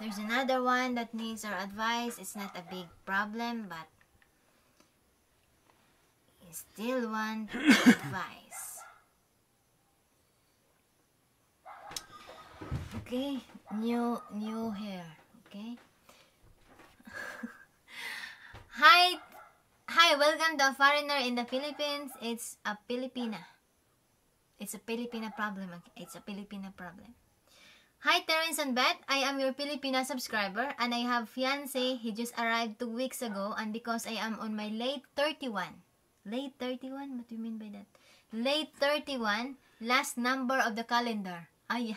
There's another one that needs our advice. It's not a big problem, but he still want advice. Okay, new hair. Okay. Hi, welcome to a foreigner in the Philippines. It's a Filipina. It's a Filipina problem. Okay? It's a Filipina problem. Hi, Terence and Beth. I am your Filipina subscriber and I have fiancé. He just arrived 2 weeks ago, and because I am on my late 31. Late 31? What do you mean by that? Late 31, last number of the calendar. Ah, yeah.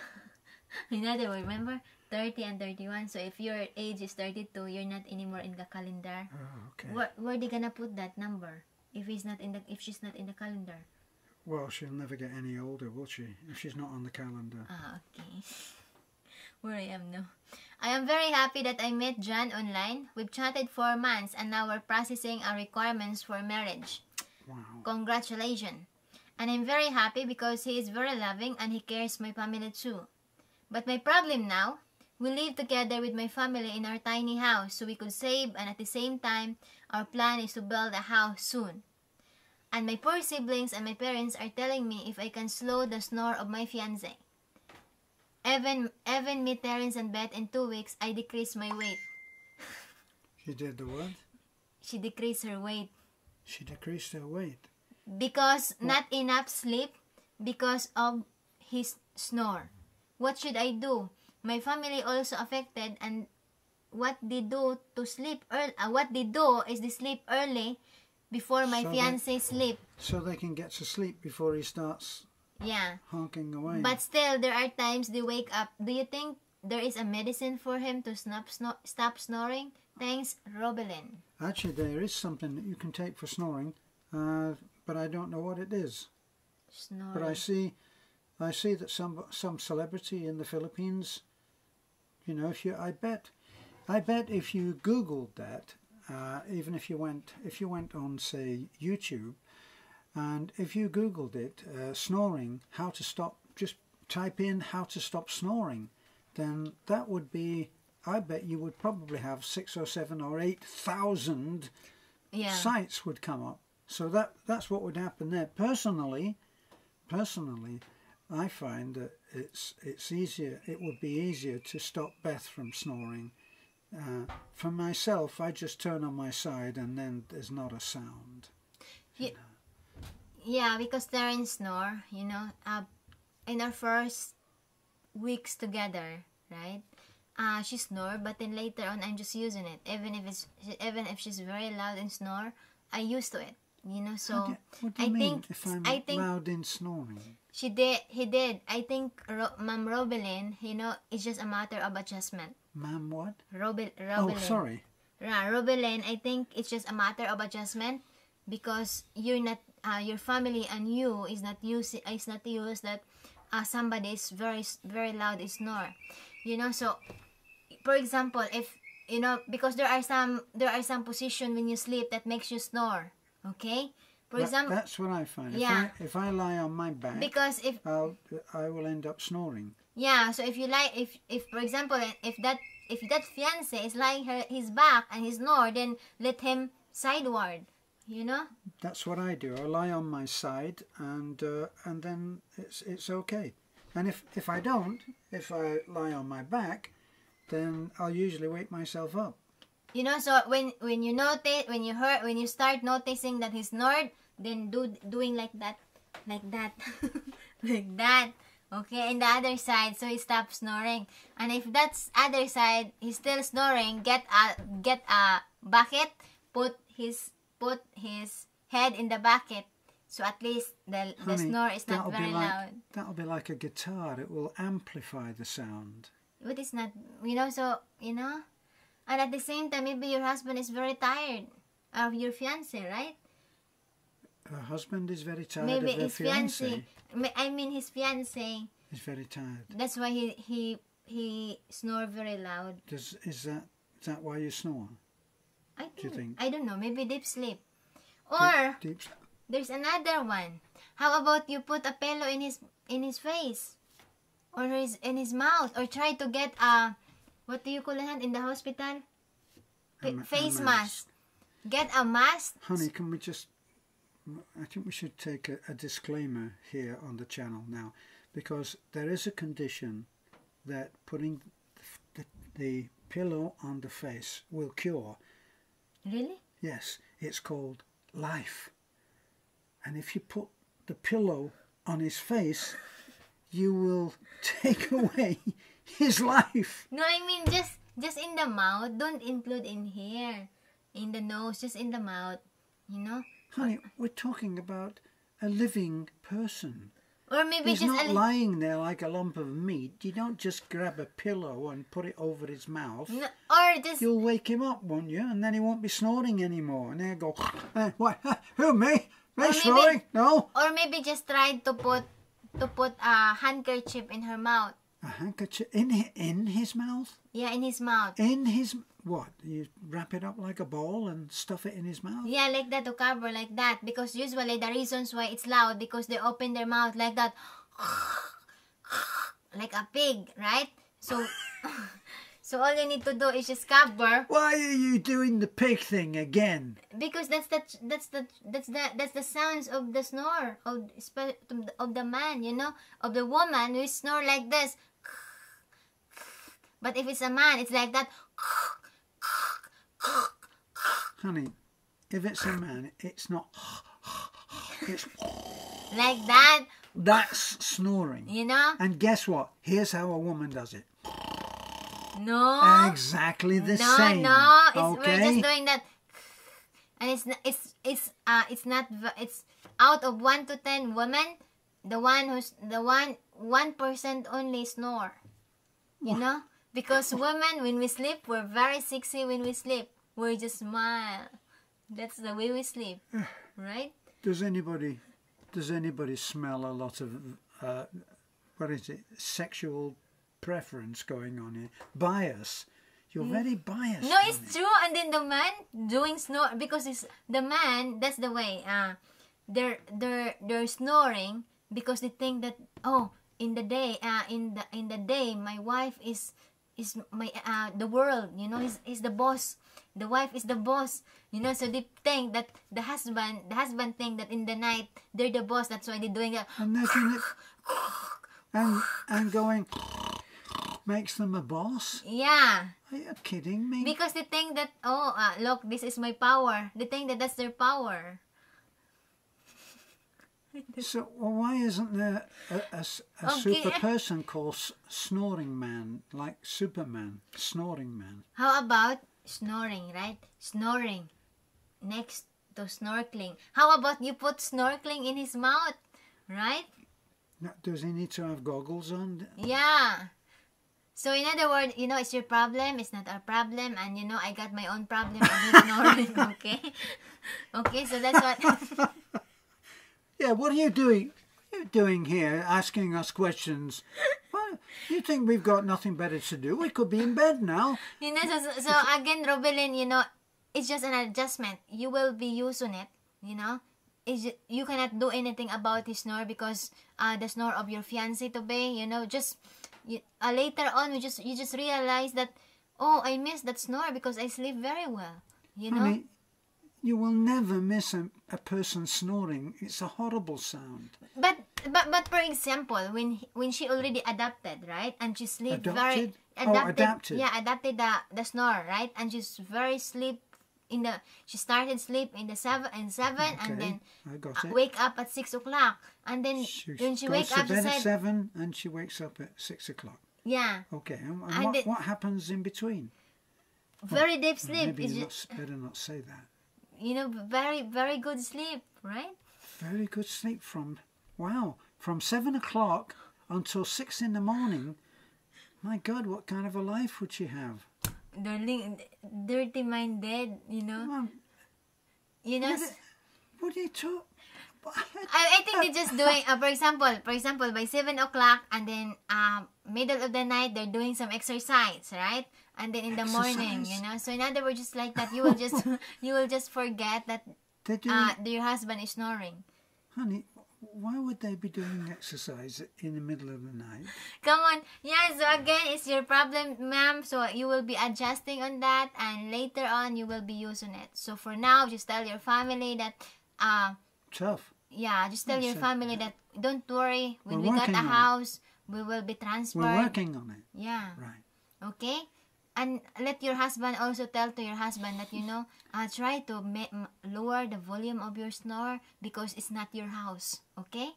In other words, remember? 30 and 31. So if your age is 32, you're not anymore in the calendar. Oh, okay. Where they gonna put that number if she's not in the calendar? Well, she'll never get any older, will she? If she's not on the calendar. Ah, okay. Where I am now. I am very happy that I met John online. We've chatted 4 months and now we're processing our requirements for marriage. Wow. Congratulations. And I'm very happy because he is very loving and he cares my family too. But my problem now, we live together with my family in our tiny house so we could save, and at the same time, our plan is to build a house soon. And my poor siblings and my parents are telling me if I can slow the snore of my fiancé. Even me, Terence and Beth, in 2 weeks, I decreased my weight. She did the what? She decreased her weight. She decreased her weight. Because not enough sleep because of his snore. What should I do? My family also affected, and what they do to sleep early. What they do is they sleep early before my fiancé sleep. So they can get to sleep before he starts honking away. But still, there are times they wake up. Do you think there is a medicine for him to stop snoring? Thanks, Robelin. Actually, there is something that you can take for snoring, but I don't know what it is. Snoring. But I see that some celebrity in the Philippines, you know, I bet if you Googled that, even if you went on, say, YouTube, and if you Googled it, snoring, how to stop, just type in how to stop snoring, then that would be, I bet you would probably have 6 or 7 or 8,000 sites would come up. So that's what would happen there. Personally, I find that it's easier. It would be easier to stop Beth from snoring. For myself, I just turn on my side and then there's not a sound. Yeah, because they're in snore, you know, in our first weeks together, right? She snore, but then later on, I'm just using it. Even if she's very loud and snore, I used to it, you know. So what do you mean? If I'm loud in snoring? He did. I think Ma'am Robelin, you know, it's just a matter of adjustment. Ma'am what? Robelin. Oh, sorry. Robelin, I think it's just a matter of adjustment because you're not, your family and you is not used that somebody is very loud is snore, you know. So, for example, if you know, because there are some position when you sleep that makes you snore. Okay. For example, that's what I find. If I lie on my back, because I will end up snoring. Yeah. So if you lie, if for example, if that fiancé is lying his back and he snore, then let him sideward. You know. That's what I do. I lie on my side, and then it's okay. And if I don't, if I lie on my back, then I'll usually wake myself up. You know, so when you start noticing that he snored, then doing like that, like that. Okay, and the other side, so he stops snoring. And if that's other side, he's still snoring, get a bucket, put his head in the bucket, so at least the snore is not very loud. That'll be like a guitar. It will amplify the sound. But it's not, you know, so, you know. And at the same time, maybe your husband is very tired of your fiancé, right? Her husband is very tired maybe of her fiancé. I mean his fiancé. He's very tired. That's why he snore very loud. Is that why you snore? Do you think? I don't know. Maybe deep sleep. Or deep sleep. There's another one. How about you put a pillow in his face, or in his mouth, or try to get what do you call that in the hospital? A Face mask. mask. Get a mask. Honey, can we just... I think we should take a disclaimer here on the channel now, because there is a condition that putting the pillow on the face will cure. Really? Yes, it's called life. And if you put the pillow on his face, you will take away his life. No, I mean just in the mouth. Don't include in here. In the nose, just in the mouth. You know? Honey, we're talking about a living person. Or maybe He's just not lying there like a lump of meat. You don't just grab a pillow and put it over his mouth. no, or just You'll wake him up, won't you? And then he won't be snoring anymore. And then he'll go, what? Who, me? Me maybe- snoring? No. or maybe just try to put a handkerchief in her mouth. A handkerchief in his mouth? Yeah, in his mouth. In his... What? You wrap it up like a ball and stuff it in his mouth? Yeah, like that, to cover like that. Because usually the reasons why it's loud, because they open their mouth like that. Like a pig, right? So so all you need to do is just cover, Why are you doing the pig thing again? because that's the sounds of the snore of the man, you know, of the woman who snore like this. But if it's a man, it's like that. Honey, if it's a man, it's not... It's... Like that, That's snoring. you know? And guess what? Here's how a woman does it. No. Exactly the No, same. no, Okay? we're just doing that, and it's out of 1 to 10 women, the 1% only snore. You know, because women, when we sleep, we're very sexy. When we sleep, we just smile. That's the way we sleep, right? Does anybody smell a lot of what is it? Sexual preference going on here? Bias. You're very biased. No, it's true. And then the man doing snore, because it's the man. That's the way. They're snoring because they think that, oh, in the day, my wife is my the world. You know, is the boss. The wife is the boss. You know, so they think that the husband think that in the night they're the boss. That's why they're doing that. And they're doing it, and going makes them a boss. Yeah. Are you kidding me? Because they think that, oh, look, this is my power. They think that that's their power. So why isn't there a Okay. super person called Snoring Man, like Superman, Snoring Man? How about snoring, right? Snoring next to snorkeling. How about you put snorkeling in his mouth, right? Now, does he need to have goggles on? Yeah. So in other words, you know, it's your problem, it's not our problem, and you know, I got my own problem and he's snoring, okay? Okay, so that's what... Yeah, what are you doing? What are you doing here, asking us questions? Well, you think we've got nothing better to do? We could be in bed now. You know, so again, Robelin, you know, it's just an adjustment. You will be used on it, you know. You cannot do anything about his snore because the snore of your fiancé to be, you know, just later on you just realize that, oh, I miss that snore because I sleep very well, you know. Honey, you will never miss a person snoring. It's a horrible sound. But for example, when she already adapted, right, and she sleep Adopted? adapted. Adapted. Yeah, adapted the snore, right, and she's very sleep she started sleep in the 7 and then I got it. wake up at 6 o'clock, and then when she goes wake to up, she bed at said, 7 and she wakes up at 6 o'clock. yeah, Okay, and And what happens in between? very deep sleep. Maybe It's you just, better not say that. you know, very, very good sleep, right? Very good sleep from 7 o'clock until 6 in the morning. My God, what kind of a life would she have? Darling, dirty minded, you know. Mom, You know, what are you talking? I think they're just doing, for example, by 7 o'clock, and then middle of the night, they're doing some exercise, right? And then in the morning, you know. So in other words, just like that, you will just forget that your husband is snoring. Honey, why would they be doing exercise in the middle of the night? Come on. Yeah, so again, it's your problem, ma'am. So you will be adjusting on that, and later on, you will be using it. So for now, just tell your family that, Tough. yeah, just tell your family that, don't worry, when we We're got a working on it. house, we will be transferred. We're working on it. Yeah. Right. Okay? And let your husband also tell to your husband that, try to lower the volume of your snore because it's not your house. Okay?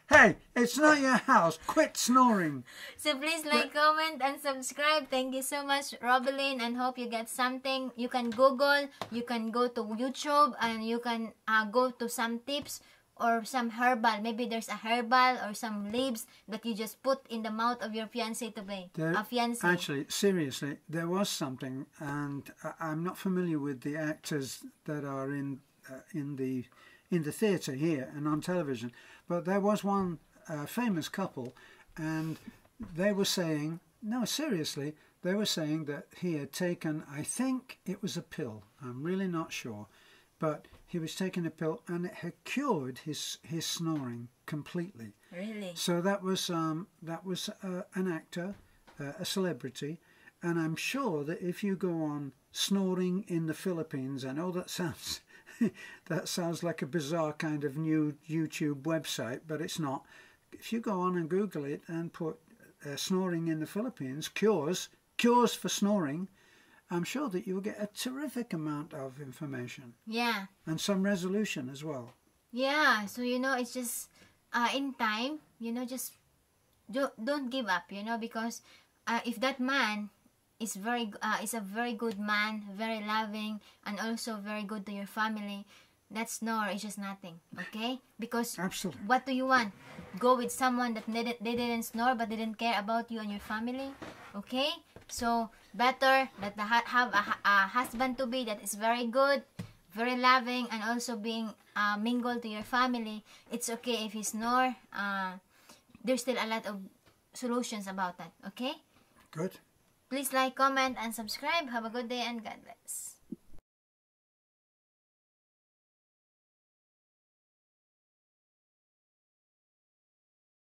Hey, it's not your house. Quit snoring. So please like, comment, and subscribe. Thank you so much, Robeline, and hope you get something. You can Google, you can go to YouTube, and you can go to some tips or some herbal. Maybe there's a herbal or some leaves that you just put in the mouth of your fiancé to play. Fiancé. Actually, seriously, there was something, and I'm not familiar with the actors that are in the theatre here and on television, but there was one famous couple, and they were saying, no, seriously, they were saying that he had taken, I think it was a pill, I'm really not sure, but he was taking a pill and it had cured his snoring completely. Really? So that was an actor, a celebrity, and I'm sure that if you go on Snoring in the Philippines, I know that sounds like a bizarre kind of new YouTube website, but it's not. If you go on and Google it and put Snoring in the Philippines, cures for snoring, I'm sure that you'll get a terrific amount of information. Yeah. And some resolution as well. Yeah, so it's just in time, just don't give up, because if that man is is a very good man, very loving, and also very good to your family, that snore is just nothing, okay? Because Absolutely. What do you want? Go with someone that they didn't snore but didn't care about you and your family, okay? So better that have a husband to be that is very good, very loving, and also being mingled to your family. It's okay if he snore. There's still a lot of solutions about that, okay? Good. Please like, comment, and subscribe. Have a good day and God bless.